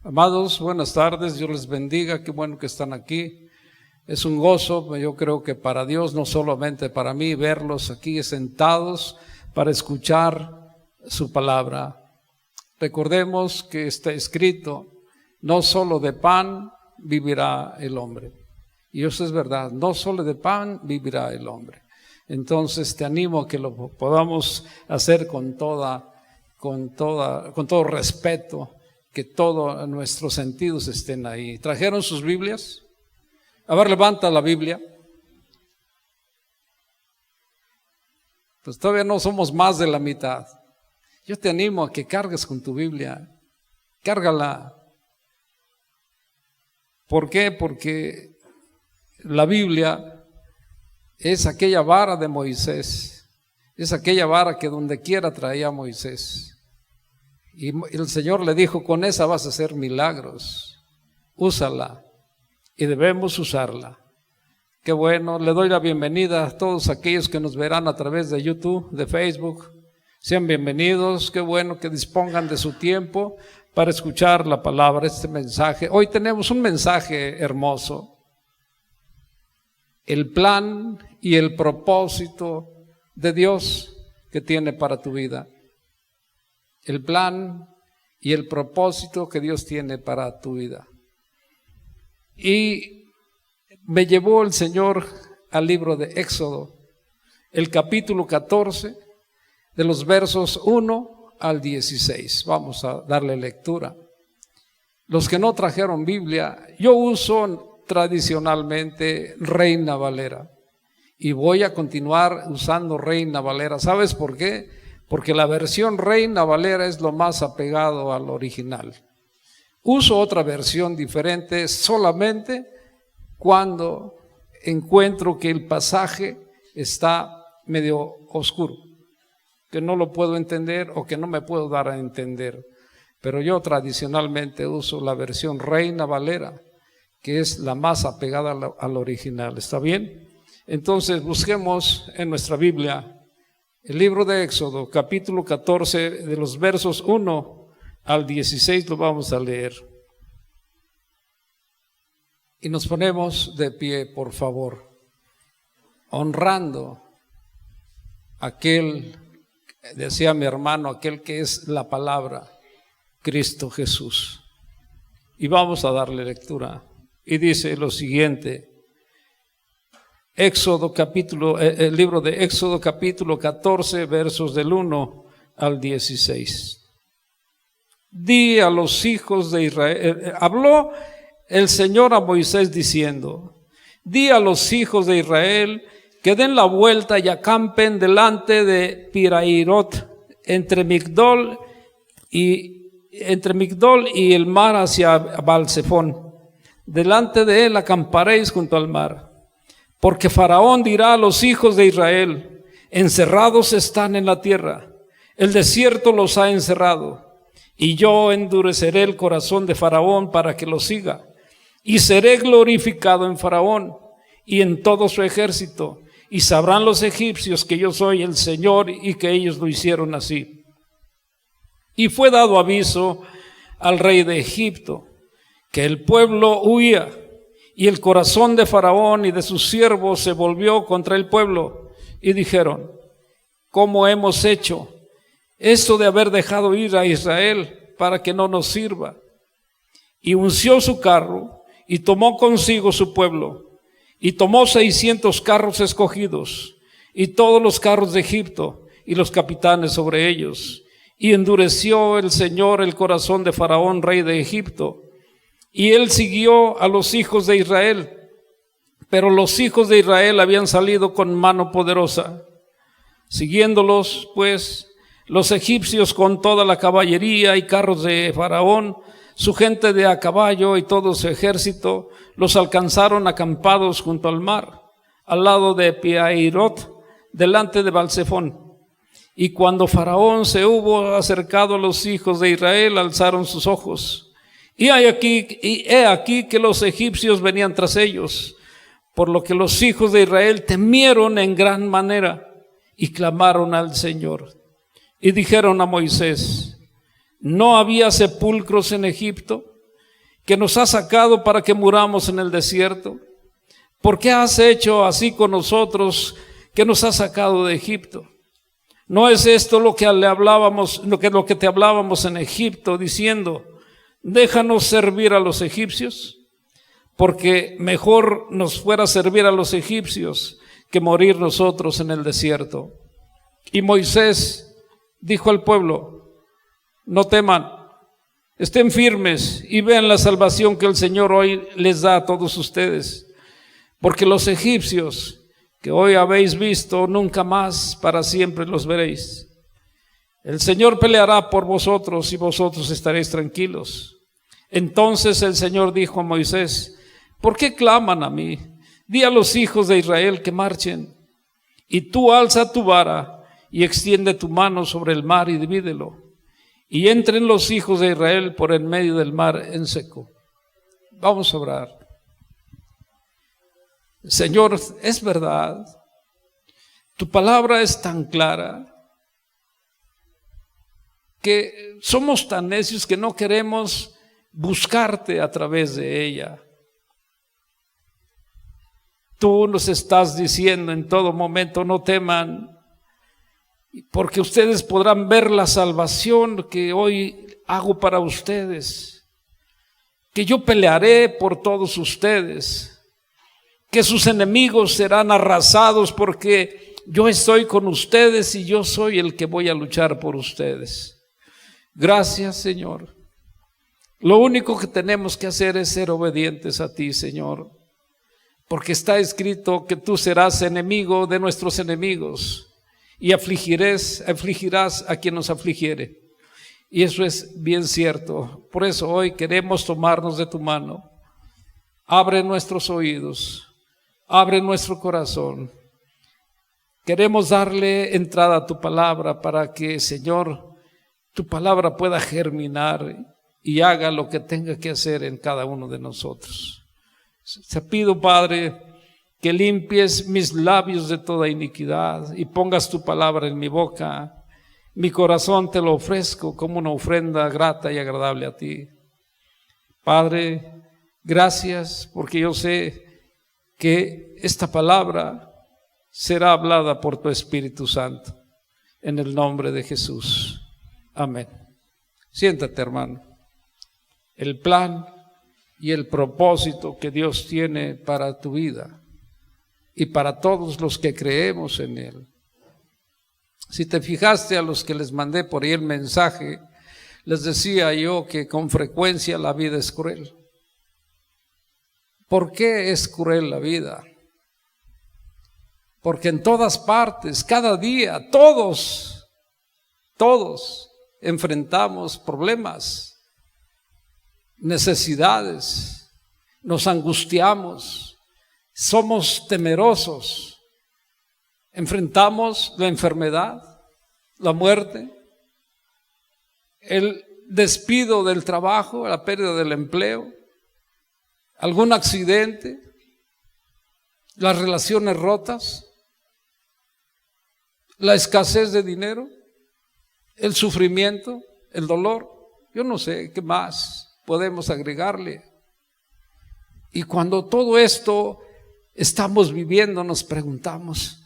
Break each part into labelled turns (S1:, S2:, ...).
S1: Amados, buenas tardes, Dios les bendiga, qué bueno que están aquí. Es un gozo, yo creo que para Dios, no solamente para mí, verlos aquí sentados para escuchar su palabra. Recordemos que está escrito, no solo de pan vivirá el hombre. Y eso es verdad, no solo de pan vivirá el hombre. Entonces te animo a que lo podamos hacer con todo respeto, que todos nuestros sentidos estén ahí. ¿Trajeron sus Biblias? A ver, levanta la Biblia. Pues todavía no somos más de la mitad. Yo te animo a que cargues con tu Biblia. Cárgala. ¿Por qué? Porque la Biblia es aquella vara de Moisés. Es aquella vara que donde quiera traía Moisés. Y el Señor le dijo, con esa vas a hacer milagros. Úsala. Y debemos usarla. Qué bueno, le doy la bienvenida a todos aquellos que nos verán a través de YouTube, de Facebook. Sean bienvenidos, qué bueno que dispongan de su tiempo para escuchar la palabra, este mensaje. Hoy tenemos un mensaje hermoso. El plan y el propósito de Dios que tiene para tu vida. El plan y el propósito que Dios tiene para tu vida. Y me llevó el Señor al libro de Éxodo, el capítulo 14, de los versos 1 al 16. Vamos a darle lectura. Los que no trajeron Biblia, yo uso tradicionalmente Reina Valera y voy a continuar usando Reina Valera. ¿Sabes por qué? Porque la versión Reina Valera es lo más apegado al original. Uso otra versión diferente solamente cuando encuentro que el pasaje está medio oscuro, que no lo puedo entender o que no me puedo dar a entender. Pero yo tradicionalmente uso la versión Reina Valera, que es la más apegada al original. ¿Está bien? Entonces busquemos en nuestra Biblia el libro de Éxodo, capítulo 14, de los versos 1 al 16, lo vamos a leer. Y nos ponemos de pie, por favor, honrando aquel, decía mi hermano, aquel que es la palabra, Cristo Jesús. Y vamos a darle lectura. Y dice lo siguiente. El libro de Éxodo capítulo 14, versos del 1 al 16. Di a los hijos de Israel, habló el Señor a Moisés diciendo, di a los hijos de Israel que den la vuelta y acampen delante de Pirairot, entre Migdol y el mar hacia Baal-Zephón. Delante de él acamparéis junto al mar. Porque Faraón dirá a los hijos de Israel, encerrados están en la tierra, el desierto los ha encerrado, y yo endureceré el corazón de Faraón para que los siga, y seré glorificado en Faraón y en todo su ejército, y sabrán los egipcios que yo soy el Señor y que ellos lo hicieron así. Y fue dado aviso al rey de Egipto que el pueblo huía. Y el corazón de Faraón y de sus siervos se volvió contra el pueblo y dijeron, ¿cómo hemos hecho esto de haber dejado ir a Israel para que no nos sirva? Y unció su carro y tomó consigo su pueblo y tomó 600 carros escogidos y todos los carros de Egipto y los capitanes sobre ellos. Y endureció el Señor el corazón de Faraón, rey de Egipto. Y él siguió a los hijos de Israel, pero los hijos de Israel habían salido con mano poderosa. Siguiéndolos, pues, los egipcios con toda la caballería y carros de Faraón, su gente de a caballo y todo su ejército, los alcanzaron acampados junto al mar, al lado de Pihairot, delante de Baal-Zephón. Y cuando Faraón se hubo acercado a los hijos de Israel, alzaron sus ojos. Y he aquí que los egipcios venían tras ellos, por lo que los hijos de Israel temieron en gran manera y clamaron al Señor. Y dijeron a Moisés, ¿no había sepulcros en Egipto que nos has sacado para que muramos en el desierto? ¿Por qué has hecho así con nosotros, que nos has sacado de Egipto? ¿No es esto lo que te hablábamos en Egipto, diciendo: déjanos servir a los egipcios? Porque mejor nos fuera servir a los egipcios que morir nosotros en el desierto. Y Moisés dijo al pueblo: no teman, estén firmes y vean la salvación que el Señor hoy les da a todos ustedes. Porque los egipcios que hoy habéis visto, nunca más para siempre los veréis. El Señor peleará por vosotros y vosotros estaréis tranquilos. Entonces el Señor dijo a Moisés: ¿por qué claman a mí? Di a los hijos de Israel que marchen. Y tú alza tu vara y extiende tu mano sobre el mar y divídelo. Y entren los hijos de Israel por en medio del mar en seco. Vamos a orar. Señor, es verdad, tu palabra es tan clara que somos tan necios que no queremos buscarte a través de ella. Tú nos estás diciendo en todo momento: no teman, porque ustedes podrán ver la salvación que hoy hago para ustedes, que yo pelearé por todos ustedes, que sus enemigos serán arrasados porque yo estoy con ustedes y yo soy el que voy a luchar por ustedes. Gracias, Señor. Lo único que tenemos que hacer es ser obedientes a ti, Señor, porque está escrito que tú serás enemigo de nuestros enemigos y afligirás a quien nos afligiere. Y eso es bien cierto. Por eso hoy queremos tomarnos de tu mano. Abre nuestros oídos, abre nuestro corazón. Queremos darle entrada a tu palabra para que, Señor, tu palabra pueda germinar y haga lo que tenga que hacer en cada uno de nosotros. Te pido, Padre, que limpies mis labios de toda iniquidad y pongas tu palabra en mi boca. Mi corazón te lo ofrezco como una ofrenda grata y agradable a ti. Padre, gracias, porque yo sé que esta palabra será hablada por tu Espíritu Santo, en el nombre de Jesús. Amén. Siéntate, hermano. El plan y el propósito que Dios tiene para tu vida y para todos los que creemos en Él. Si te fijaste a los que les mandé por ahí el mensaje, les decía yo que con frecuencia la vida es cruel. ¿Por qué es cruel la vida? Porque en todas partes, cada día, todos enfrentamos problemas, necesidades, nos angustiamos, somos temerosos, enfrentamos la enfermedad, la muerte, el despido del trabajo, la pérdida del empleo, algún accidente, las relaciones rotas, la escasez de dinero, el sufrimiento, el dolor. Yo no sé qué más podemos agregarle. Y cuando todo esto estamos viviendo, nos preguntamos: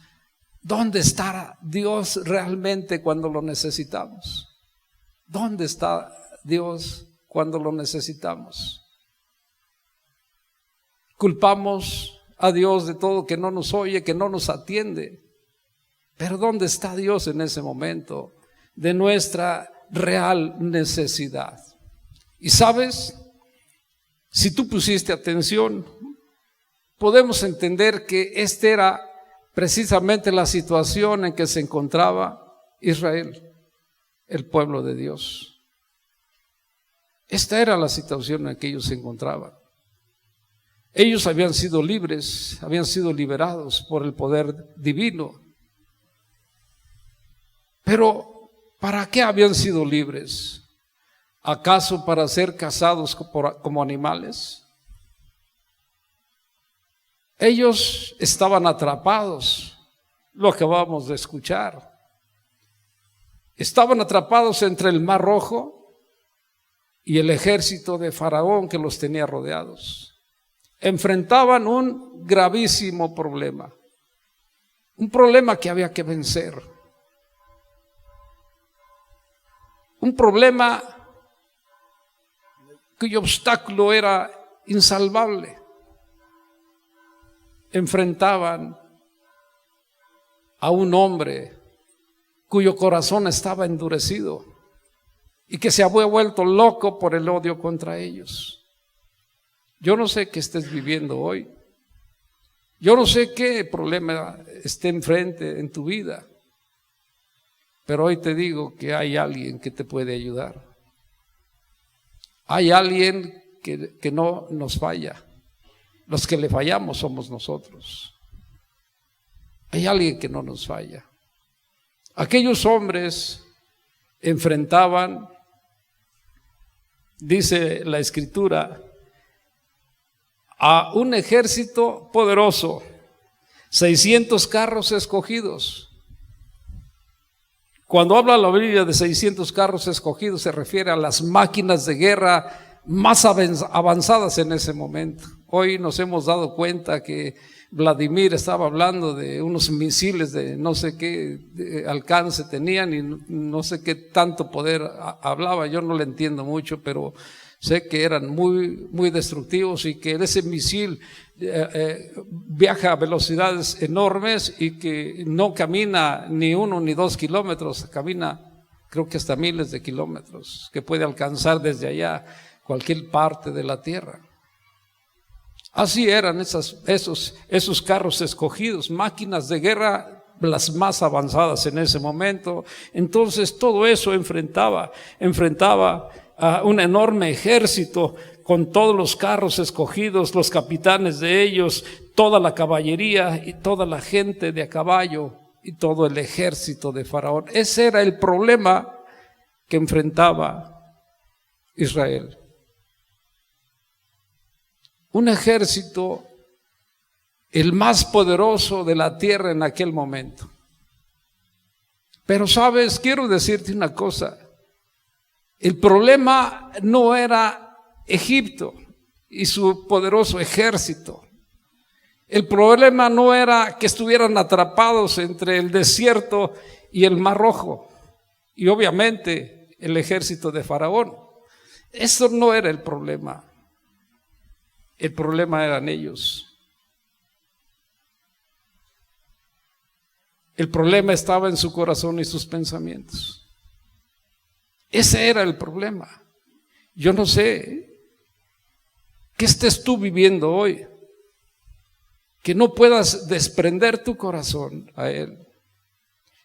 S1: ¿dónde está Dios realmente cuando lo necesitamos? ¿Dónde está Dios cuando lo necesitamos? Culpamos a Dios de todo, que no nos oye, que no nos atiende. Pero ¿dónde está Dios en ese momento de nuestra real necesidad? Y sabes, si tú pusiste atención, podemos entender que esta era precisamente la situación en que se encontraba Israel, el pueblo de Dios. Esta era la situación en que ellos se encontraban. Ellos habían sido libres, habían sido liberados por el poder divino. Pero ¿para qué habían sido libres? ¿Acaso para ser cazados como animales? Ellos estaban atrapados, lo acabamos de escuchar. Estaban atrapados entre el Mar Rojo y el ejército de Faraón que los tenía rodeados. Enfrentaban un gravísimo problema, un problema que había que vencer, un problema cuyo obstáculo era insalvable. Enfrentaban a un hombre cuyo corazón estaba endurecido y que se había vuelto loco por el odio contra ellos. Yo no sé qué estés viviendo hoy. Yo no sé qué problema esté enfrente en tu vida. Pero hoy te digo que hay alguien que te puede ayudar. Hay alguien que no nos falla. Los que le fallamos somos nosotros. Hay alguien que no nos falla. Aquellos hombres enfrentaban, dice la Escritura, a un ejército poderoso, 600 carros escogidos. Cuando habla la Biblia de 600 carros escogidos, se refiere a las máquinas de guerra más avanzadas en ese momento. Hoy nos hemos dado cuenta que Vladimir estaba hablando de unos misiles de no sé qué alcance tenían y no sé qué tanto poder hablaba. Yo no le entiendo mucho, pero sé que eran muy destructivos y que ese misil viaja a velocidades enormes y que no camina ni 1 ni 2 kilómetros, camina creo que hasta miles de kilómetros, que puede alcanzar desde allá cualquier parte de la tierra. Así eran esos carros escogidos, máquinas de guerra, las más avanzadas en ese momento. Entonces todo eso enfrentaba a un enorme ejército con todos los carros escogidos, los capitanes de ellos, toda la caballería y toda la gente de a caballo y todo el ejército de Faraón. Ese era el problema que enfrentaba Israel. Un ejército, el más poderoso de la tierra en aquel momento. Pero sabes, quiero decirte una cosa. El problema no era Egipto y su poderoso ejército. El problema no era que estuvieran atrapados entre el desierto y el Mar Rojo y obviamente el ejército de Faraón. Eso no era el problema. El problema eran ellos. El problema estaba en su corazón y sus pensamientos. Ese era el problema. Yo no sé qué estés tú viviendo hoy, que no puedas desprender tu corazón a Él,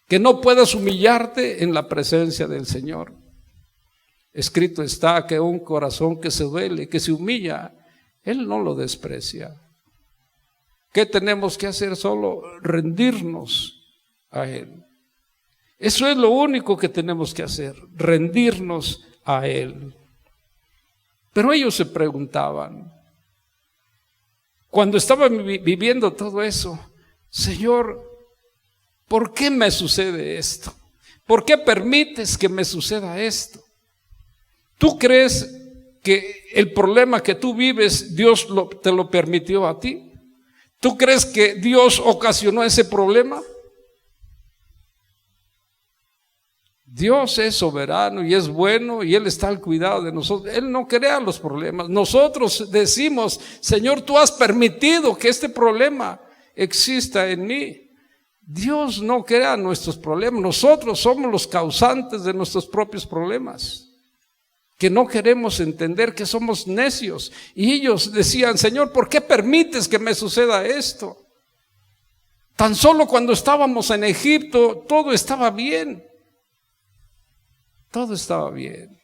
S1: que no puedas humillarte en la presencia del Señor. Escrito está que un corazón que se duele, que se humilla, Él no lo desprecia. ¿Qué tenemos que hacer? Solo rendirnos a Él. Eso es lo único que tenemos que hacer, rendirnos a Él. Pero ellos se preguntaban, cuando estaban viviendo todo eso, Señor, ¿por qué me sucede esto? ¿Por qué permites que me suceda esto? ¿Tú crees que el problema que tú vives, Dios te lo permitió a ti? ¿Tú crees que Dios ocasionó ese problema? Dios es soberano y es bueno y Él está al cuidado de nosotros. Él no crea los problemas. Nosotros decimos, Señor, tú has permitido que este problema exista en mí. Dios no crea nuestros problemas. Nosotros somos los causantes de nuestros propios problemas, que no queremos entender, que somos necios. Y ellos decían, Señor, ¿por qué permites que me suceda esto? Tan solo cuando estábamos en Egipto, todo estaba bien. Todo estaba bien.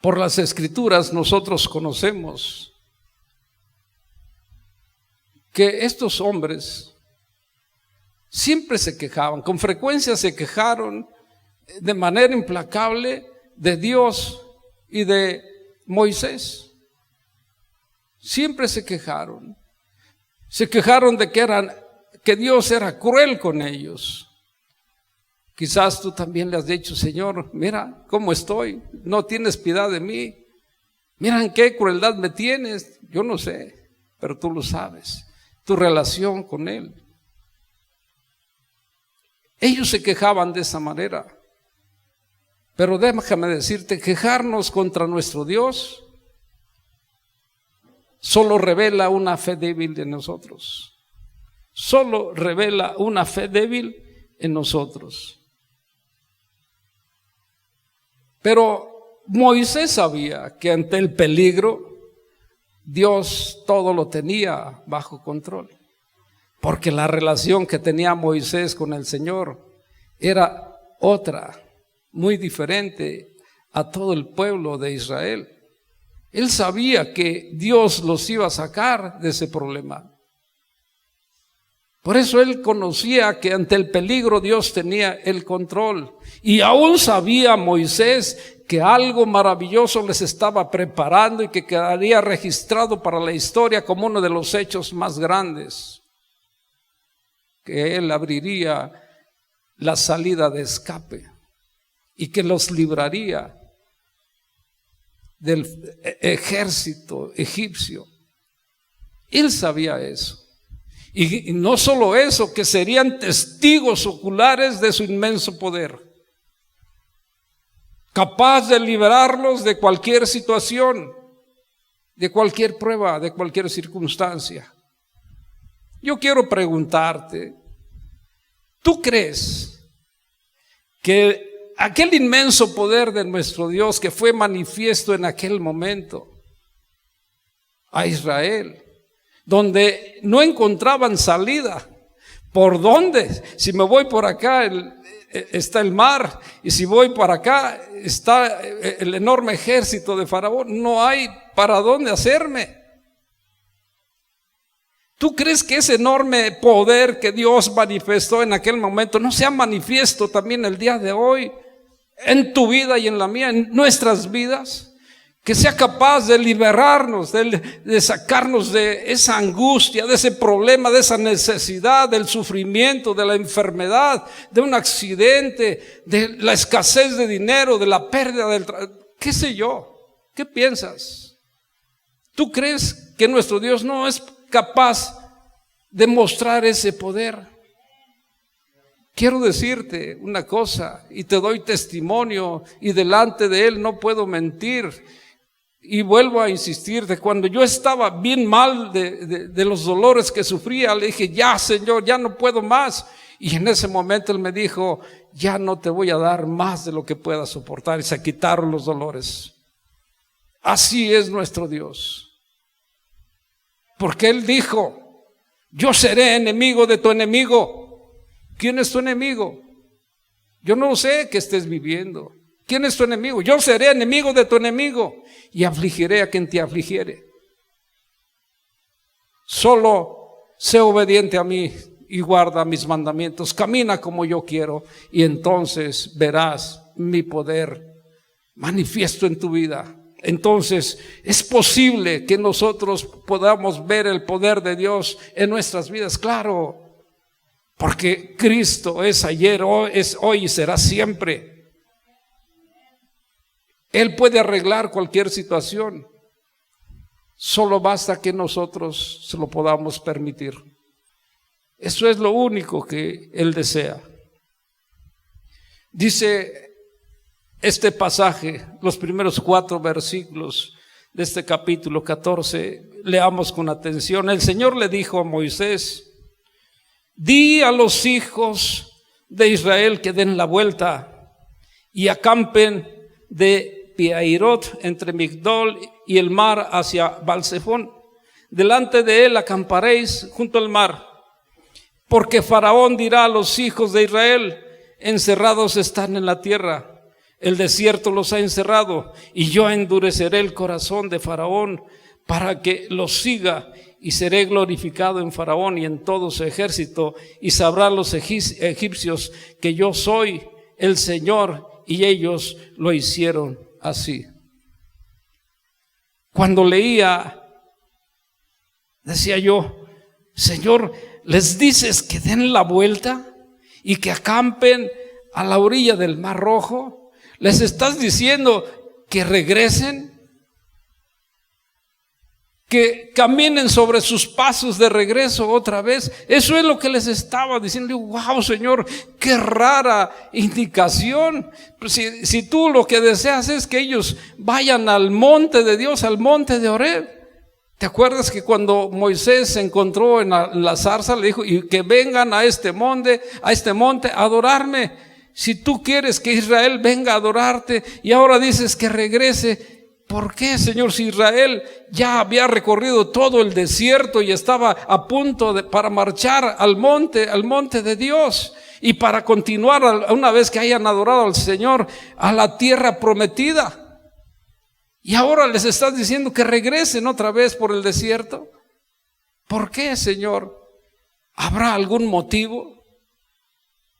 S1: Por las Escrituras nosotros conocemos que estos hombres siempre se quejaban, con frecuencia se quejaron de manera implacable de Dios y de Moisés. Siempre se quejaron de que Dios era cruel con ellos, Quizás tú también le has dicho: Señor, mira cómo estoy, no tienes piedad de mí, mira en qué crueldad me tienes. Yo no sé, pero tú lo sabes, tu relación con Él. Ellos se quejaban de esa manera, pero déjame decirte, quejarnos contra nuestro Dios solo revela una fe débil de nosotros. Solo revela una fe débil en nosotros. Pero Moisés sabía que ante el peligro, Dios todo lo tenía bajo control. Porque la relación que tenía Moisés con el Señor era otra, muy diferente a todo el pueblo de Israel. Él sabía que Dios los iba a sacar de ese problema. Por eso él conocía que ante el peligro Dios tenía el control. Y aún sabía Moisés que algo maravilloso les estaba preparando y que quedaría registrado para la historia como uno de los hechos más grandes. Que él abriría la salida de escape y que los libraría del ejército egipcio. Él sabía eso. Y no solo eso, que serían testigos oculares de su inmenso poder, capaz de liberarlos de cualquier situación, de cualquier prueba, de cualquier circunstancia. Yo quiero preguntarte, ¿tú crees que aquel inmenso poder de nuestro Dios que fue manifiesto en aquel momento a Israel, donde no encontraban salida? ¿Por dónde? Si me voy por acá está el mar, y si voy para acá está el enorme ejército de Faraón, no hay para dónde hacerme. ¿Tú crees que ese enorme poder que Dios manifestó en aquel momento no sea manifiesto también el día de hoy en tu vida y en la mía, en nuestras vidas? Que sea capaz de liberarnos, de sacarnos de esa angustia, de ese problema, de esa necesidad, del sufrimiento, de la enfermedad, de un accidente, de la escasez de dinero, de la pérdida del trabajo, qué sé yo. ¿Qué piensas? ¿Tú crees que nuestro Dios no es capaz de mostrar ese poder? Quiero decirte una cosa, y te doy testimonio, y delante de Él no puedo mentir. Y vuelvo a insistirte, cuando yo estaba bien mal de los dolores que sufría, le dije: ya, Señor, ya no puedo más. Y en ese momento Él me dijo: ya no te voy a dar más de lo que puedas soportar. Y se quitaron los dolores. Así es nuestro Dios. Porque Él dijo: yo seré enemigo de tu enemigo. ¿Quién es tu enemigo? Yo no sé qué estés viviendo. ¿Quién es tu enemigo? Yo seré enemigo de tu enemigo y afligiré a quien te afligiere. Solo sé obediente a mí y guarda mis mandamientos. Camina como yo quiero y entonces verás mi poder manifiesto en tu vida. Entonces es posible que nosotros podamos ver el poder de Dios en nuestras vidas, claro, porque Cristo es ayer, es hoy y será siempre. Él puede arreglar cualquier situación. Solo basta que nosotros se lo podamos permitir. Eso es lo único que Él desea. Dice este pasaje, los primeros 4 versículos de este capítulo 14, leamos con atención. El Señor le dijo a Moisés: di a los hijos de Israel que den la vuelta y acampen de Pihairot entre Migdol y el mar hacia Baal-Zephón. Delante de él acamparéis junto al mar, porque Faraón dirá a los hijos de Israel: encerrados están en la tierra, el desierto los ha encerrado, y yo endureceré el corazón de Faraón para que los siga, y seré glorificado en Faraón y en todo su ejército, y sabrán los egipcios que yo soy el Señor. Y ellos lo hicieron así. Cuando leía, decía yo: Señor, ¿les dices que den la vuelta y que acampen a la orilla del Mar Rojo? ¿Les estás diciendo que regresen? Que caminen sobre sus pasos de regreso otra vez. Eso es lo que les estaba diciendo. Wow, Señor, qué rara indicación. Si tú lo que deseas es que ellos vayan al monte de Dios, al monte de Horeb. ¿Te acuerdas que cuando Moisés se encontró en la zarza, le dijo, y que vengan a este monte a adorarme? Si tú quieres que Israel venga a adorarte y ahora dices que regrese, ¿por qué, Señor? Si Israel ya había recorrido todo el desierto y estaba a punto para marchar al monte de Dios y para continuar una vez que hayan adorado al Señor a la tierra prometida. Y ahora les estás diciendo que regresen otra vez por el desierto. ¿Por qué, Señor? ¿Habrá algún motivo?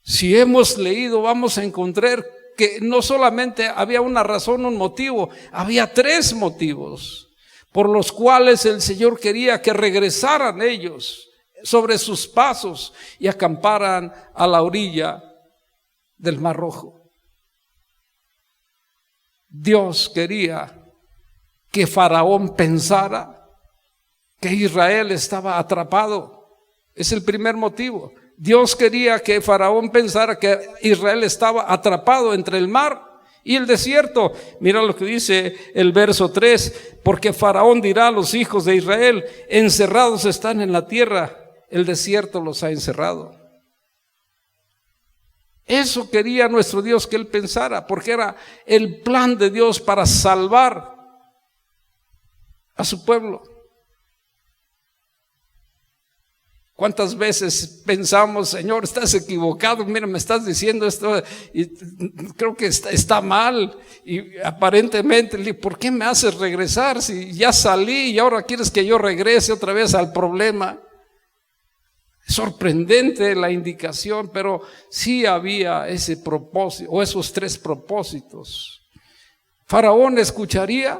S1: Si hemos leído, vamos a encontrar que no solamente había una razón, un motivo, había 3 motivos por los cuales el Señor quería que regresaran ellos sobre sus pasos y acamparan a la orilla del Mar Rojo. Dios quería que Faraón pensara que Israel estaba atrapado. Es el primer motivo. Dios quería que Faraón pensara que Israel estaba atrapado entre el mar y el desierto. Mira lo que dice el verso 3, porque Faraón dirá a los hijos de Israel, encerrados están en la tierra, el desierto los ha encerrado. Eso quería nuestro Dios que él pensara, porque era el plan de Dios para salvar a su pueblo. ¿Cuántas veces pensamos, Señor, estás equivocado? Mira, me estás diciendo esto y creo que está mal. Y aparentemente, ¿por qué me haces regresar si ya salí y ahora quieres que yo regrese otra vez al problema? Es sorprendente la indicación, pero sí había ese propósito o esos 3 propósitos. Faraón escucharía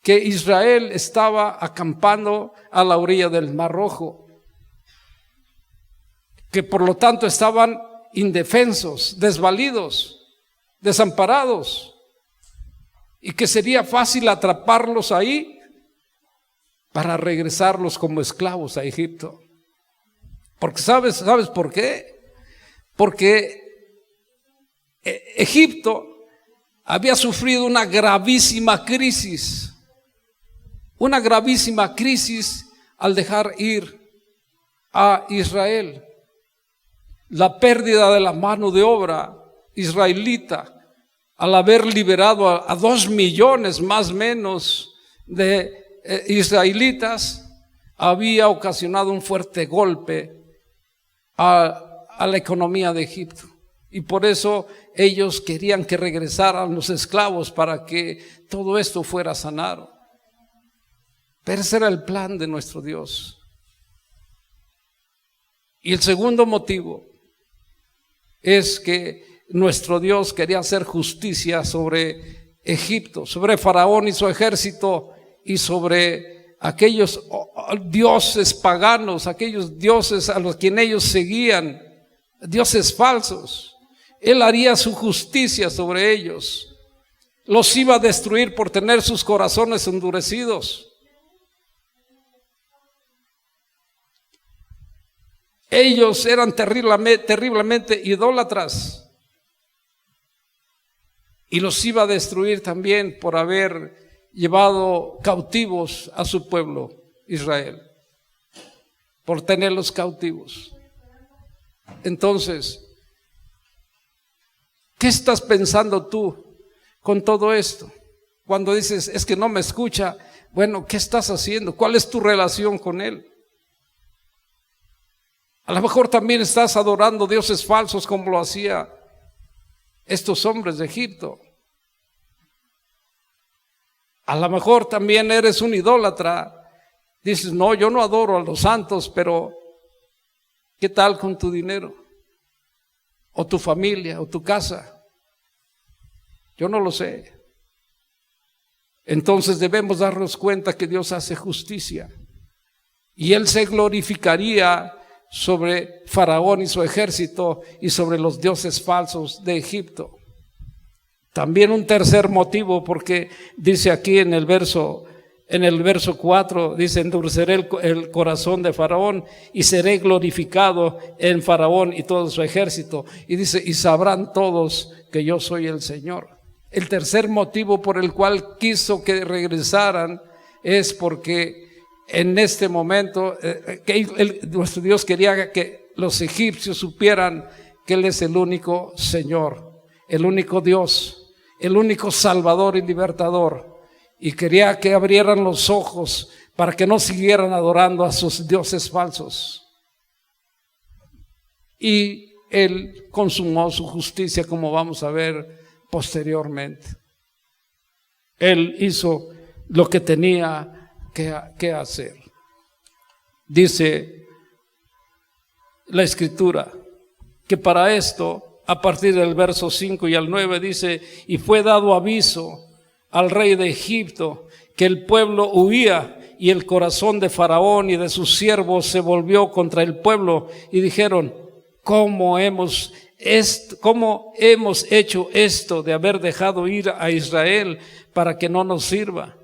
S1: que Israel estaba acampando a la orilla del Mar Rojo, que por lo tanto estaban indefensos, desvalidos, desamparados, y que sería fácil atraparlos ahí para regresarlos como esclavos a Egipto. Porque ¿sabes por qué? Porque Egipto había sufrido una gravísima crisis al dejar ir a Israel. La pérdida de la mano de obra israelita, al haber liberado a 2 millones más o menos de israelitas, había ocasionado un fuerte golpe a la economía de Egipto. Y por eso ellos querían que regresaran los esclavos para que todo esto fuera sanado. Pero ese era el plan de nuestro Dios. Y el segundo motivo es que nuestro Dios quería hacer justicia sobre Egipto, sobre Faraón y su ejército y sobre aquellos dioses paganos, aquellos dioses a los quienes ellos seguían, dioses falsos. Él haría su justicia sobre ellos. Los iba a destruir por tener sus corazones endurecidos. Ellos eran terriblemente idólatras y los iba a destruir también por haber llevado cautivos a su pueblo Israel, por tenerlos cautivos. Entonces, ¿qué estás pensando tú con todo esto? Cuando dices, es que no me escucha, bueno, ¿qué estás haciendo? ¿Cuál es tu relación con él? A lo mejor también estás adorando dioses falsos como lo hacían estos hombres de Egipto. A lo mejor también eres un idólatra. Dices, no, yo no adoro a los santos, pero ¿qué tal con tu dinero? O tu familia, o tu casa. Yo no lo sé. Entonces debemos darnos cuenta que Dios hace justicia. Y Él se glorificaría sobre Faraón y su ejército y sobre los dioses falsos de Egipto. También un tercer motivo, porque dice aquí en el verso 4, dice: endureceré el corazón de Faraón y seré glorificado en Faraón y todo su ejército. Y dice: y sabrán todos que yo soy el Señor. El tercer motivo por el cual quiso que regresaran es porque en este momento nuestro Dios quería que los egipcios supieran que Él es el único Señor, el único Dios, el único Salvador y Libertador, y quería que abrieran los ojos para que no siguieran adorando a sus dioses falsos. Y Él consumó su justicia, como vamos a ver posteriormente. Él hizo lo que tenía que hacer. Dice la Escritura que para esto, a partir del verso 5 y al 9, dice: y fue dado aviso al rey de Egipto que el pueblo huía, y el corazón de Faraón y de sus siervos se volvió contra el pueblo, y dijeron: ¿cómo hemos hecho esto de haber dejado ir a Israel para que no nos sirva?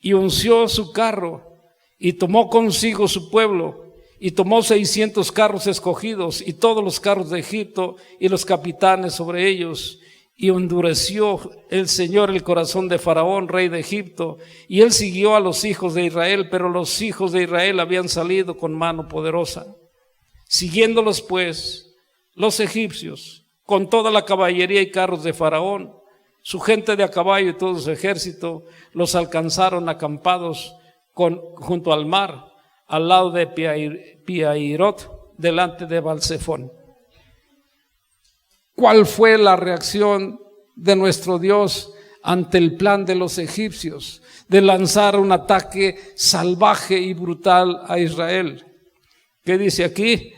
S1: Y unció su carro y tomó consigo su pueblo, y tomó 600 carros escogidos y todos los carros de Egipto y los capitanes sobre ellos, y endureció el Señor el corazón de Faraón, rey de Egipto, y él siguió a los hijos de Israel, pero los hijos de Israel habían salido con mano poderosa. Siguiéndolos pues los egipcios con toda la caballería y carros de Faraón, su gente de a caballo y todo su ejército, los alcanzaron acampados junto al mar, al lado de Piahirot, delante de Balsefón. ¿Cuál fue la reacción de nuestro Dios ante el plan de los egipcios de lanzar un ataque salvaje y brutal a Israel? ¿Qué dice aquí?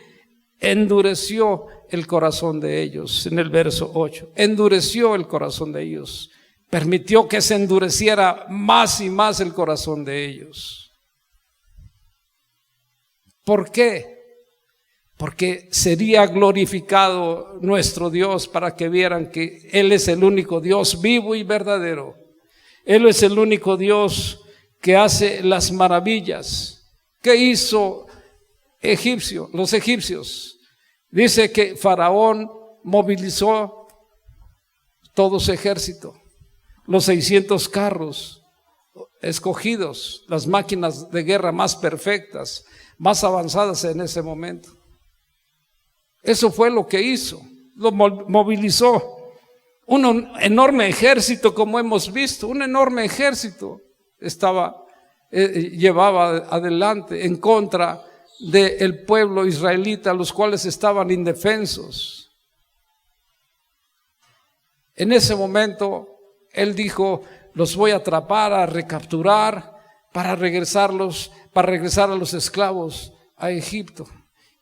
S1: Endureció el corazón de ellos, en el verso 8. Endureció el corazón de ellos. Permitió que se endureciera más y más el corazón de ellos. ¿Por qué? Porque sería glorificado nuestro Dios para que vieran que Él es el único Dios vivo y verdadero. Él es el único Dios que hace las maravillas. ¿Qué hizo los egipcios? Dice que Faraón movilizó todo su ejército, los 600 carros escogidos, las máquinas de guerra más perfectas, más avanzadas en ese momento. Eso fue lo que hizo, lo movilizó. Un enorme ejército, como hemos visto, un enorme ejército llevaba adelante en contra del pueblo israelita, los cuales estaban indefensos. En ese momento Él dijo: los voy a atrapar, a recapturar, para regresar a los esclavos a Egipto.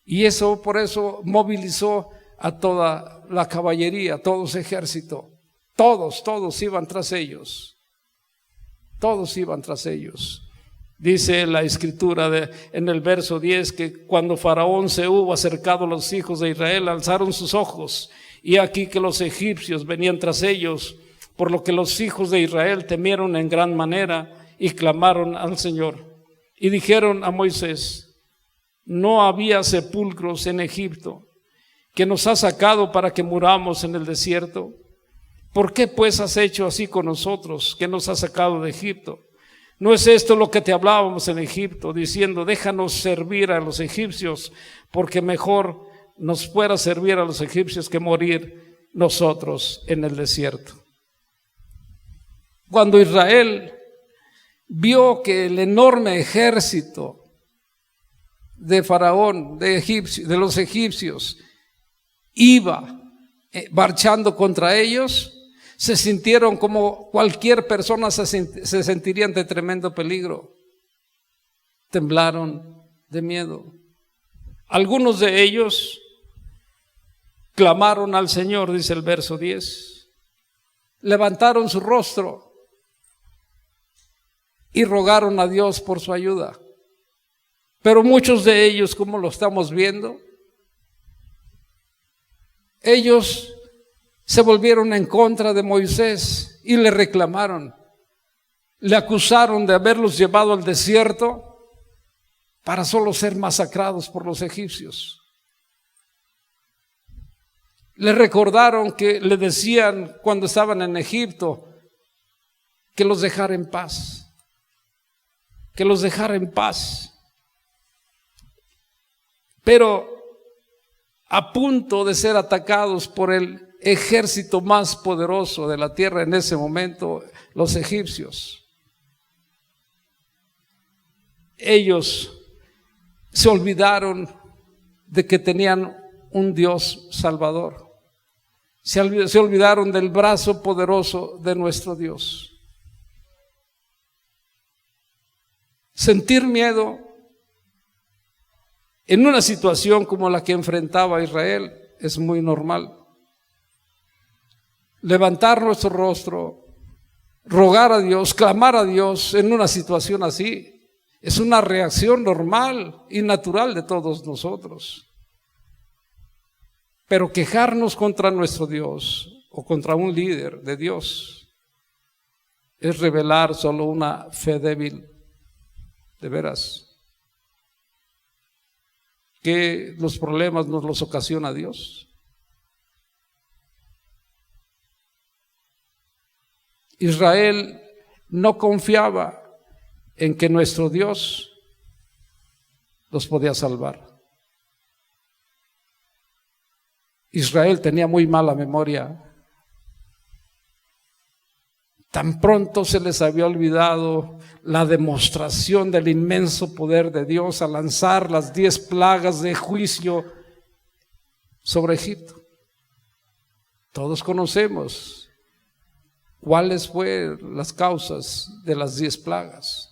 S1: Y por eso movilizó a toda la caballería, a todo su ejército. Todos iban tras ellos. Todos iban tras ellos. Dice la Escritura en el verso 10 que cuando Faraón se hubo acercado a los hijos de Israel, alzaron sus ojos, y aquí que los egipcios venían tras ellos, por lo que los hijos de Israel temieron en gran manera y clamaron al Señor. Y dijeron a Moisés: no había sepulcros en Egipto, que nos has sacado para que muramos en el desierto. ¿Por qué pues has hecho así con nosotros, que nos has sacado de Egipto? ¿No es esto lo que te hablábamos en Egipto, diciendo: déjanos servir a los egipcios, porque mejor nos fuera servir a los egipcios que morir nosotros en el desierto? Cuando Israel vio que el enorme ejército de Faraón, de los egipcios, iba marchando contra ellos, se sintieron como cualquier persona se sentiría ante tremendo peligro. Temblaron de miedo. Algunos de ellos clamaron al Señor, dice el verso 10. Levantaron su rostro y rogaron a Dios por su ayuda. Pero muchos de ellos, como lo estamos viendo, Ellos se volvieron en contra de Moisés y le reclamaron. Le acusaron de haberlos llevado al desierto para solo ser masacrados por los egipcios. Le recordaron que le decían cuando estaban en Egipto que los dejara en paz, que los dejara en paz. Pero a punto de ser atacados por el ejército más poderoso de la tierra en ese momento, los egipcios. Ellos se olvidaron de que tenían un Dios salvador. Se olvidaron del brazo poderoso de nuestro Dios. Sentir miedo en una situación como la que enfrentaba Israel es muy normal. Levantar nuestro rostro, rogar a Dios, clamar a Dios en una situación así, es una reacción normal y natural de todos nosotros. Pero quejarnos contra nuestro Dios o contra un líder de Dios es revelar solo una fe débil, de veras. Que los problemas nos los ocasiona Dios. Israel no confiaba en que nuestro Dios los podía salvar. Israel tenía muy mala memoria. Tan pronto se les había olvidado la demostración del inmenso poder de Dios al lanzar las 10 plagas de juicio sobre Egipto. Todos conocemos cuáles fueron las causas de las 10 plagas.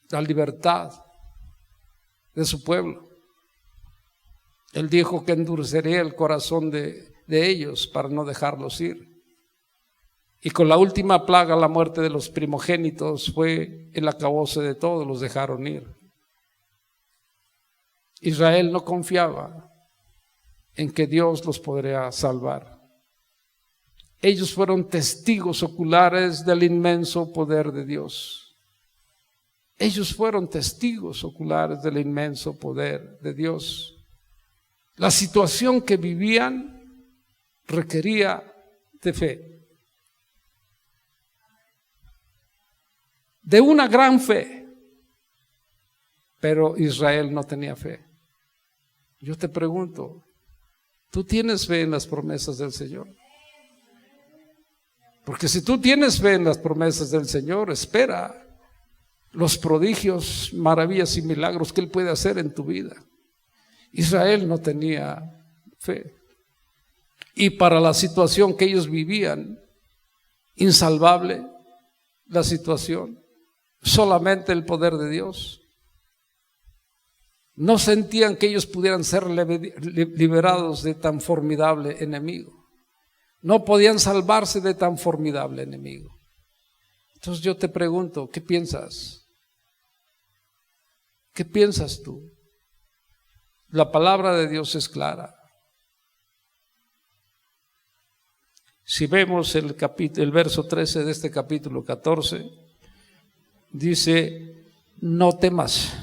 S1: La libertad de su pueblo. Él dijo que endurecería el corazón de ellos para no dejarlos ir. Y con la última plaga, la muerte de los primogénitos, fue el acabose de todos, los dejaron ir. Israel no confiaba en que Dios los podría salvar. Ellos fueron testigos oculares del inmenso poder de Dios. Ellos fueron testigos oculares del inmenso poder de Dios. La situación que vivían requería de fe. De una gran fe. Pero Israel no tenía fe. Yo te pregunto, ¿tú tienes fe en las promesas del Señor? Porque si tú tienes fe en las promesas del Señor, espera los prodigios, maravillas y milagros que Él puede hacer en tu vida. Israel no tenía fe. Y para la situación que ellos vivían, insalvable la situación, solamente el poder de Dios. No sentían que ellos pudieran ser liberados de tan formidable enemigo. No podían salvarse de tan formidable enemigo. Entonces yo te pregunto, ¿qué piensas? ¿Qué piensas tú? La palabra de Dios es clara. Si vemos el verso 13 de este capítulo 14, dice, no temas,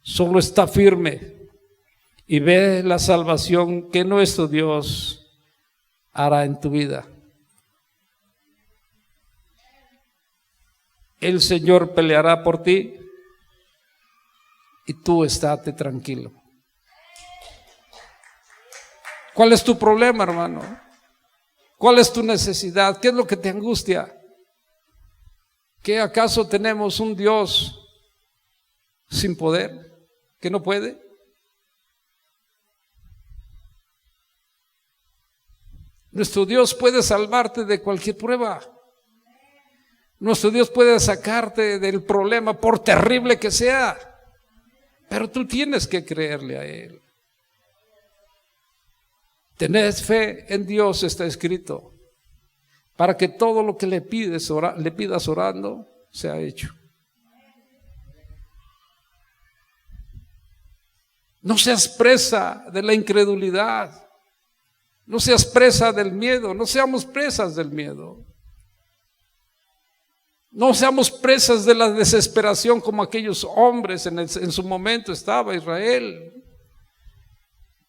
S1: solo está firme y ve la salvación que nuestro Dios hará en tu vida. El Señor peleará por ti y tú estate tranquilo. ¿Cuál es tu problema, hermano? ¿Cuál es tu necesidad? ¿Qué es lo que te angustia? ¿Qué acaso tenemos un Dios sin poder, que no puede? Nuestro Dios puede salvarte de cualquier prueba. Nuestro Dios puede sacarte del problema por terrible que sea, pero tú tienes que creerle a Él. Tened fe en Dios, está escrito, para que todo lo que le pidas orando sea hecho. No seas presa de la incredulidad. No seas presa del miedo. No seamos presas del miedo. No seamos presas de la desesperación como aquellos hombres en su momento estaba Israel,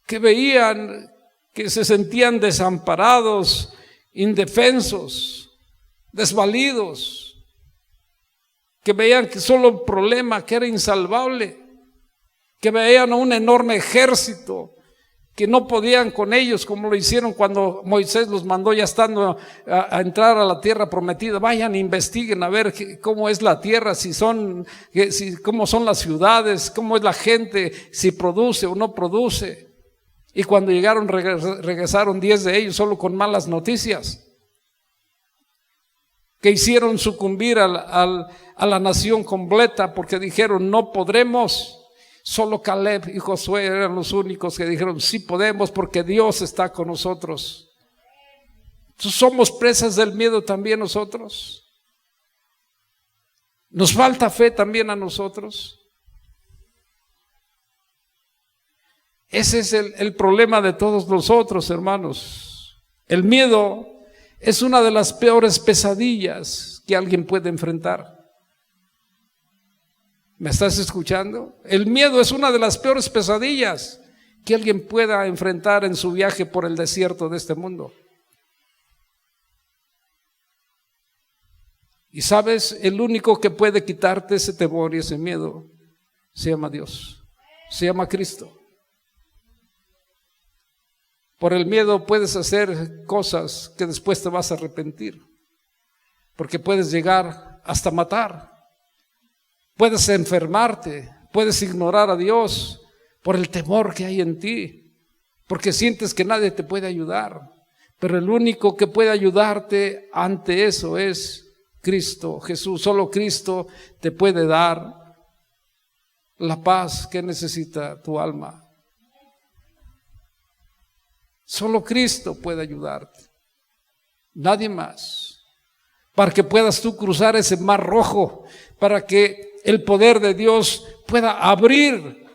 S1: que veían, que se sentían desamparados, indefensos, desvalidos, que veían que solo problema, que era insalvable, que veían a un enorme ejército, que no podían con ellos, como lo hicieron cuando Moisés los mandó ya estando a entrar a la tierra prometida. Vayan, investiguen a ver cómo es la tierra, cómo son las ciudades, cómo es la gente, si produce o no produce. Y cuando llegaron, regresaron 10 de ellos solo con malas noticias, que hicieron sucumbir a la nación completa, porque dijeron no podremos. Solo Caleb y Josué eran los únicos que dijeron sí podemos, porque Dios está con nosotros. Entonces, ¿somos presas del miedo también nosotros? ¿Nos falta fe también a nosotros? Ese es el problema de todos nosotros, hermanos. El miedo es una de las peores pesadillas que alguien puede enfrentar. ¿Me estás escuchando? El miedo es una de las peores pesadillas que alguien pueda enfrentar en su viaje por el desierto de este mundo. Y sabes, el único que puede quitarte ese temor y ese miedo se llama Dios, se llama Cristo. Por el miedo puedes hacer cosas que después te vas a arrepentir, porque puedes llegar hasta matar. Puedes enfermarte, puedes ignorar a Dios por el temor que hay en ti, porque sientes que nadie te puede ayudar. Pero el único que puede ayudarte ante eso es Cristo Jesús. Solo Cristo te puede dar la paz que necesita tu alma. Solo Cristo puede ayudarte, nadie más, para que puedas tú cruzar ese mar rojo, para que el poder de Dios pueda abrir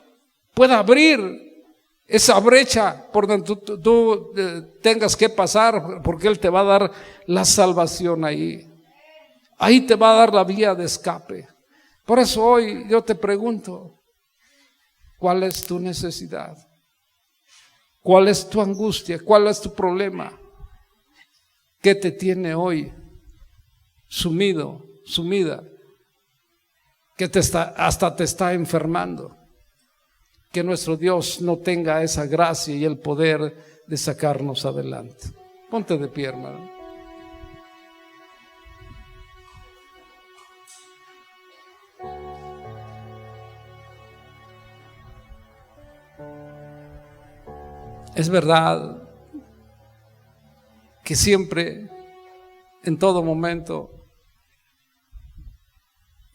S1: esa brecha por donde tú tengas que pasar, porque Él te va a dar la salvación ahí te va a dar la vía de escape. Por eso hoy yo te pregunto, ¿cuál es tu necesidad? ¿Cuál es tu angustia? ¿Cuál es tu problema? ¿Qué te tiene hoy sumido, sumida? Que hasta te está enfermando. Que nuestro Dios no tenga esa gracia y el poder de sacarnos adelante. Ponte de pie, hermano. Es verdad que siempre, en todo momento,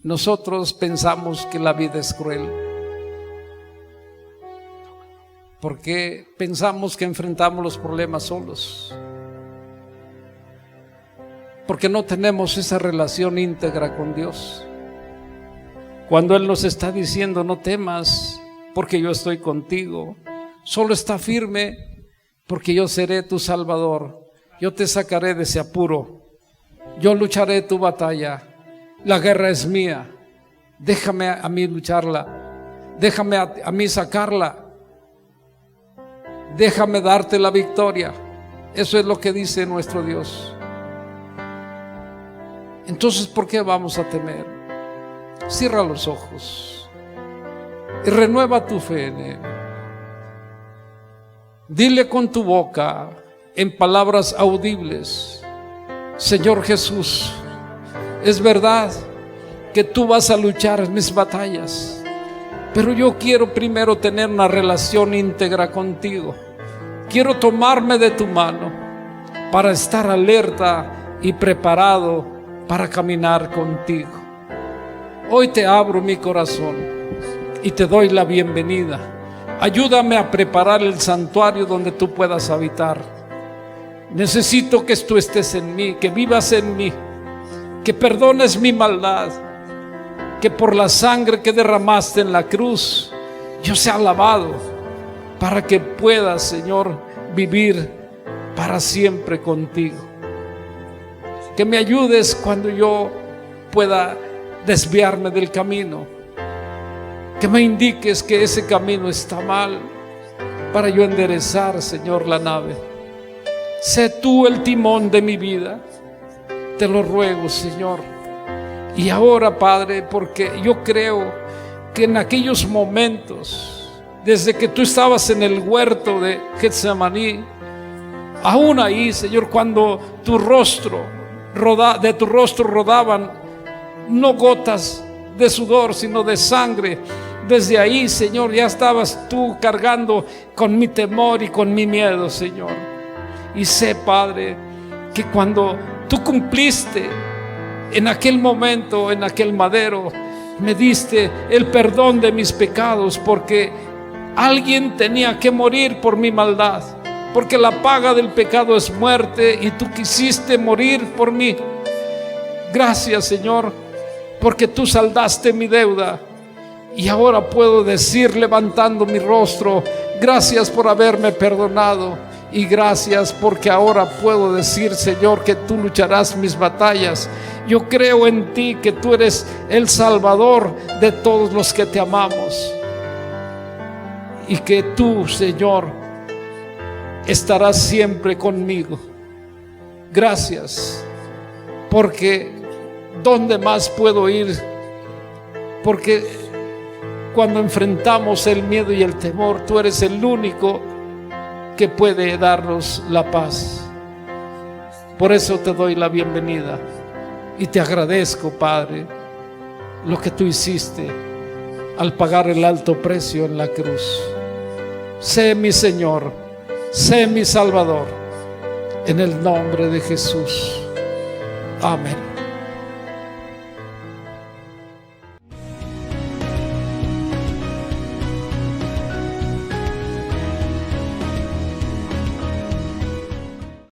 S1: nosotros pensamos que la vida es cruel, porque pensamos que enfrentamos los problemas solos, porque no tenemos esa relación íntegra con Dios. Cuando Él nos está diciendo no temas, porque yo estoy contigo, solo está firme, porque yo seré tu Salvador, yo te sacaré de ese apuro, yo lucharé tu batalla. La guerra es mía, déjame a mí lucharla, déjame a mí sacarla, déjame darte la victoria. Eso es lo que dice nuestro Dios. Entonces, ¿por qué vamos a temer? Cierra los ojos y renueva tu fe en Él. Dile con tu boca, en palabras audibles: Señor Jesús, es verdad que tú vas a luchar en mis batallas, pero yo quiero primero tener una relación íntegra contigo. Quiero tomarme de tu mano para estar alerta y preparado para caminar contigo. Hoy te abro mi corazón y te doy la bienvenida. Ayúdame a preparar el santuario donde tú puedas habitar. Necesito que tú estés en mí, que vivas en mí, que perdones mi maldad, que por la sangre que derramaste en la cruz yo sea lavado, para que pueda, Señor, vivir para siempre contigo. Que me ayudes cuando yo pueda desviarme del camino. Que me indiques que ese camino está mal para yo enderezar, Señor, la nave. Sé tú el timón de mi vida. Te lo ruego, Señor. Y ahora, Padre, porque yo creo que en aquellos momentos, desde que tú estabas en el huerto de Getsemaní, aún ahí, Señor, cuando de tu rostro rodaban no gotas de sudor, sino de sangre, desde ahí, Señor, ya estabas tú cargando con mi temor y con mi miedo, Señor. Y sé, Padre, que cuando tú cumpliste en aquel momento, en aquel madero, me diste el perdón de mis pecados, porque alguien tenía que morir por mi maldad, porque la paga del pecado es muerte, y tú quisiste morir por mí. Gracias, Señor, porque tú saldaste mi deuda. Y ahora puedo decir, levantando mi rostro, gracias por haberme perdonado. Y gracias porque ahora puedo decir, Señor, que tú lucharás mis batallas. Yo creo en ti, que tú eres el Salvador de todos los que te amamos. Y que tú, Señor, estarás siempre conmigo. Gracias, porque ¿dónde más puedo ir? Porque cuando enfrentamos el miedo y el temor, tú eres el único que puede darnos la paz. Por eso te doy la bienvenida y te agradezco, Padre, lo que tú hiciste al pagar el alto precio en la cruz. Sé mi Señor, sé mi Salvador, en el nombre de Jesús. Amén.